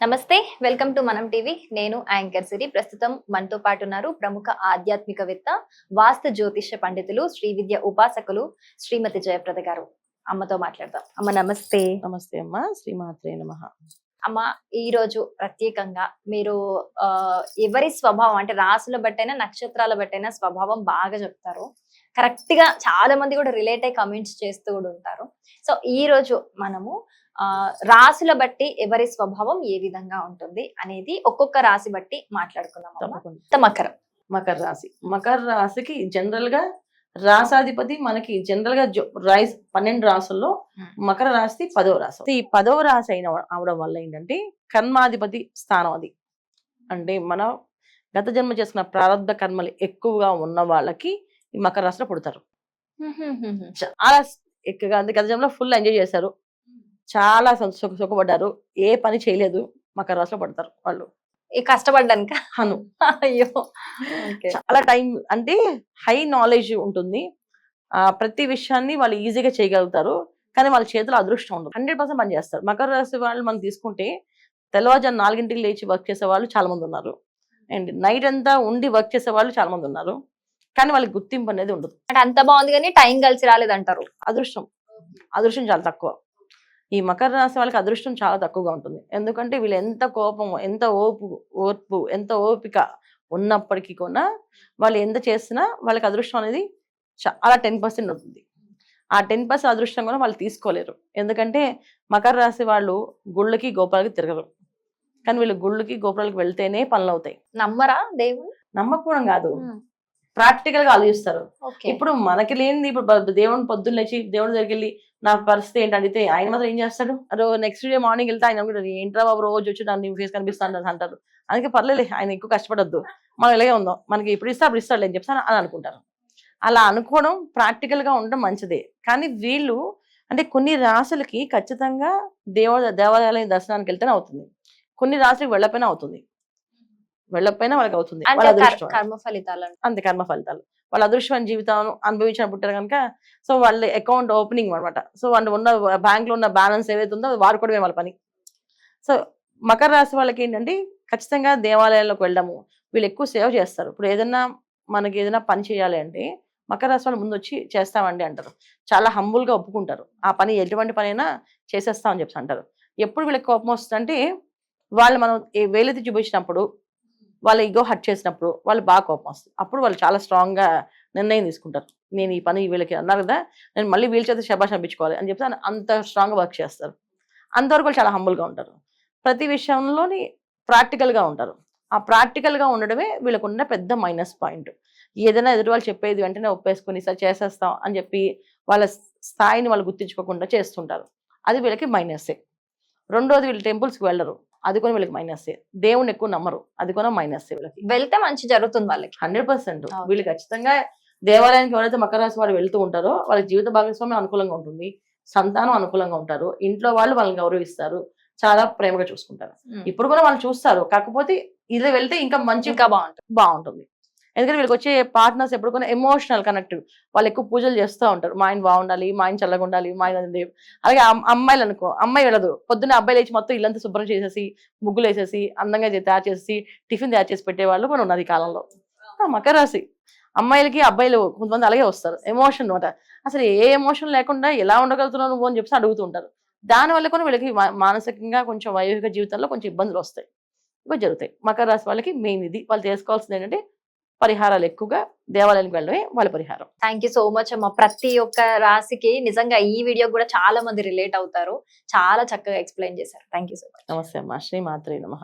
నమస్తే, welcome to మనం TV. నేను యాంకర్ సిరి. ప్రస్తుతం మనతో పాటు ఉన్నారు ప్రముఖ ఆధ్యాత్మికవేత్త, వాస్తు జ్యోతిష్య పండితులు, శ్రీ విద్య ఉపాసకులు శ్రీమతి జయప్రద గారు. అమ్మతో మాట్లాడదాం. అమ్మ నమస్తే. నమస్తే అమ్మా, శ్రీమాత్రే నమః. అమ్మ, ఈ రోజు ప్రత్యేకంగా మీరు ఎవరి స్వభావం అంటే రాసుల బట్టైనా నక్షత్రాల బట్టైనా స్వభావం బాగా చెప్తారు. కరెక్ట్ గా చాలా మంది కూడా రిలేట్ అయ్యి కమెంట్స్ చేస్తూ కూడా ఉంటారు. సో ఈ రోజు మనము రాసుల బట్టి ఎవరి స్వభావం ఏ విధంగా ఉంటుంది అనేది ఒక్కొక్క రాశి బట్టి మాట్లాడుకుందాం. తప్పకుండా. మకర రాశి. మకర రాశికి జనరల్ గా రాసాధిపతి మనకి జనరల్ గా 12 రాసుల్లో మకర రాశి 10వ రాశి. ఈ 10వ రాశి అవడం వల్ల ఏంటంటే కర్మాధిపతి స్థానం అది. అంటే మన గత జన్మ చేసుకున్న ప్రారంభ కర్మలు ఎక్కువగా ఉన్న వాళ్ళకి ఈ మకర రాశిలో పుడతారు. చాలా ఎక్కువగా గత జన్మలో ఫుల్ ఎంజాయ్ చేశారు, చాలా సుఖపడ్డారు, ఏ పని చేయలేదు, మకర రాశిలో పడతారు వాళ్ళు. కష్టపడ్డాక అయ్యో, చాలా టైం అంటే హై నాలెడ్జ్ ఉంటుంది, ప్రతి విషయాన్ని వాళ్ళు ఈజీగా చేయగలుగుతారు, కానీ వాళ్ళ చేతిలో అదృష్టం ఉండదు. 100% పని చేస్తారు. మకర రాశి వాళ్ళు మనం తీసుకుంటే తెల్లవారుజాము 4 లేచి వర్క్ చేసే వాళ్ళు చాలా మంది ఉన్నారు, అండ్ నైట్ అంతా ఉండి వర్క్ చేసే వాళ్ళు చాలా మంది ఉన్నారు, కానీ వాళ్ళకి గుర్తింపు అనేది ఉండదు. అంటే అంత బాగుంది కానీ టైం కలిసి రాలేదంటారు. అదృష్టం చాలా తక్కువ. ఈ మకర రాశి వాళ్ళకి అదృష్టం చాలా తక్కువగా ఉంటుంది. ఎందుకంటే వీళ్ళు ఎంత కోపం, ఎంత ఓర్పు, ఎంత ఓపిక ఉన్నప్పటికీ కూడా వాళ్ళు ఎంత చేసినా వాళ్ళకి అదృష్టం అనేది చాలా 10% ఉంటుంది. ఆ 10% అదృష్టం కూడా వాళ్ళు తీసుకోలేరు. ఎందుకంటే మకర రాశి వాళ్ళు గుళ్ళకి గోపురాలకి తిరగరు, కానీ వీళ్ళు గుళ్ళకి గోపురాలకు వెళ్తేనే పనులు అవుతాయి. నమ్మరా దేవుడు? నమ్మకపోవడం కాదు, ప్రాక్టికల్ గా ఆలోచిస్తారు. ఇప్పుడు మనకి లేనిది, ఇప్పుడు దేవుని పొద్దున్న లేచి దేవుడి దగ్గరికి వెళ్ళి నా పరిస్థితి ఏంటి అడిగితే ఆయన మాత్రం ఏం చేస్తాడు? నెక్స్ట్ డే మార్నింగ్ వెళ్తే ఆయన కూడా ఏంట్రా బాబు రోజు వచ్చి నన్ను ఫేస్ కనిపిస్తాను అంటారు. అందుకే పర్లేదు, ఆయన ఎక్కువ కష్టపడద్దు, మనం ఇలాగే ఉందాం, మనకి ఇప్పుడు ఇస్తా అప్పుడు ఇస్తాడు అని చెప్తాను అని అనుకుంటారు. అలా అనుకోవడం ప్రాక్టికల్ గా ఉండడం మంచిదే. కానీ వీళ్ళు అంటే కొన్ని రాశులకి ఖచ్చితంగా దేవాలయం దర్శనానికి వెళ్తేనే అవుతుంది, కొన్ని రాశులకు వెళ్ళపోయినా అవుతుంది, వాళ్ళకి అవుతుంది. కర్మ ఫలితాలు అంతే, కర్మ ఫలితాలు. వాళ్ళ అదృష్టమైన జీవితం అనుభవించిన పుట్టారు కనుక సో వాళ్ళ అకౌంట్ ఓపెనింగ్ అనమాట. సో వాళ్ళు ఉన్న బ్యాంక్ లో ఉన్న బ్యాలెన్స్ ఏవైతే ఉందో అది వాడుకోవడమే వాళ్ళ పని. సో మకర రాశి వాళ్ళకి ఏంటంటే ఖచ్చితంగా దేవాలయాల్లోకి వెళ్ళడము, వీళ్ళు ఎక్కువ సేవ చేస్తారు. ఇప్పుడు మనకి ఏదైనా పని చేయాలి అంటే మకర రాశి వాళ్ళు ముందు వచ్చి చేస్తామండి అంటారు, చాలా హంబుల్ గా ఒప్పుకుంటారు. ఆ పని ఎటువంటి పని అయినా చేసేస్తామని చెప్పి అంటారు. ఎప్పుడు వీళ్ళకి కోపం వస్తుందంటే వాళ్ళు మనం వేలెత్తి చూపించినప్పుడు, వాళ్ళ ఈగో హర్ట్ చేసినప్పుడు వాళ్ళు బాగా కోపం వస్తుంది. అప్పుడు వాళ్ళు చాలా స్ట్రాంగ్ గా నిర్ణయం తీసుకుంటారు, నేను ఈ పని వీళ్ళకి అన్నారు కదా, నేను మళ్ళీ వీళ్ళ చేత శబాష్ అనిపించుకోవాలి అని చెప్పి అంత స్ట్రాంగ్ గా వర్క్ చేస్తారు. అంతవరకు వాళ్ళు చాలా హంబుల్ గా ఉంటారు, ప్రతి విషయంలోని ప్రాక్టికల్ గా ఉంటారు. ఆ ప్రాక్టికల్ గా ఉండడమే వీళ్ళకున్న పెద్ద మైనస్ పాయింట్. ఏదైనా ఎదురు వాళ్ళు చెప్పేది వెంటనే ఒప్పేసుకుని సార్ చేసేస్తాం అని చెప్పి వాళ్ళ స్థాయిని వాళ్ళు గుర్తించుకోకుండా చేస్తుంటారు, అది వీళ్ళకి మైనస్సే. రెండోది, వీళ్ళు టెంపుల్స్కి వెళ్ళరు, అది కూడా వీళ్ళకి మైనస్సే. దేవుణ్ణి ఎక్కువ నమ్మరు, అది కూడా మైనస్సే. వీళ్ళకి వెళ్తే మంచి జరుగుతుంది వాళ్ళకి 100%. వీళ్ళు ఖచ్చితంగా దేవాలయానికి ఎవరైతే మకర రాశి వారు వెళ్తూ ఉంటారో వాళ్ళకి జీవిత భాగస్వామి అనుకూలంగా ఉంటుంది, సంతానం అనుకూలంగా ఉంటారు, ఇంట్లో వాళ్ళు వాళ్ళని గౌరవిస్తారు, చాలా ప్రేమగా చూసుకుంటారు. ఇప్పుడు కూడా వాళ్ళు చూస్తారు, కాకపోతే ఇది వెళ్తే ఇంకా మంచిగా బాగుంటుంది. ఎందుకంటే వీళ్ళకి వచ్చే పార్ట్నర్స్ ఎప్పుడు కూడా ఎమోషనల్ కనెక్టివ్, వాళ్ళు ఎక్కువ పూజలు చేస్తూ ఉంటారు. మా ఆయన బాగుండాలి, మా ఆయన చల్లగా ఉండాలి, మా ఆయన. అలాగే అమ్మాయిలు అనుకో, అమ్మాయి వెళ్ళదు, పొద్దున్న అబ్బాయిలు లేచి మొత్తం ఇల్లంతా శుభ్రం చేసేసి ముగ్గులు వేసేసి అందంగా తయారు చేసి టిఫిన్ తయారు చేసి పెట్టేవాళ్ళు కూడా ఉన్నారు ఈ కాలంలో. మకర రాశి అమ్మాయిలకి అబ్బాయిలు కొంతమంది అలాగే వస్తారు, ఎమోషన్ అనమాట. అసలు ఏ ఎమోషన్ లేకుండా ఎలా ఉండగలుగుతున్నావు నువ్వు అని చెప్పి అడుగుతూ ఉంటారు. దానివల్ల కూడా వీళ్ళకి మానసికంగా కొంచెం వైవాహిక జీవితంలో కొంచెం ఇబ్బందులు వస్తాయి, ఇవి జరుగుతాయి. మకర రాశి వాళ్ళకి మెయిన్ ఇది. వాళ్ళు చేసుకోవాల్సింది ఏంటంటే పరిహారాలు, ఎక్కువగా దేవాలయానికి వెళ్ళడమే వాళ్ళ పరిహారం. థ్యాంక్ యూ సో మచ్ అమ్మ. ప్రతి ఒక్క రాశికి నిజంగా ఈ వీడియో కూడా చాలా మంది రిలేట్ అవుతారు, చాలా చక్కగా ఎక్స్ప్లెయిన్ చేశారు. Thank you so much. నమస్తే అమ్మా, శ్రీమాత్రే నమః.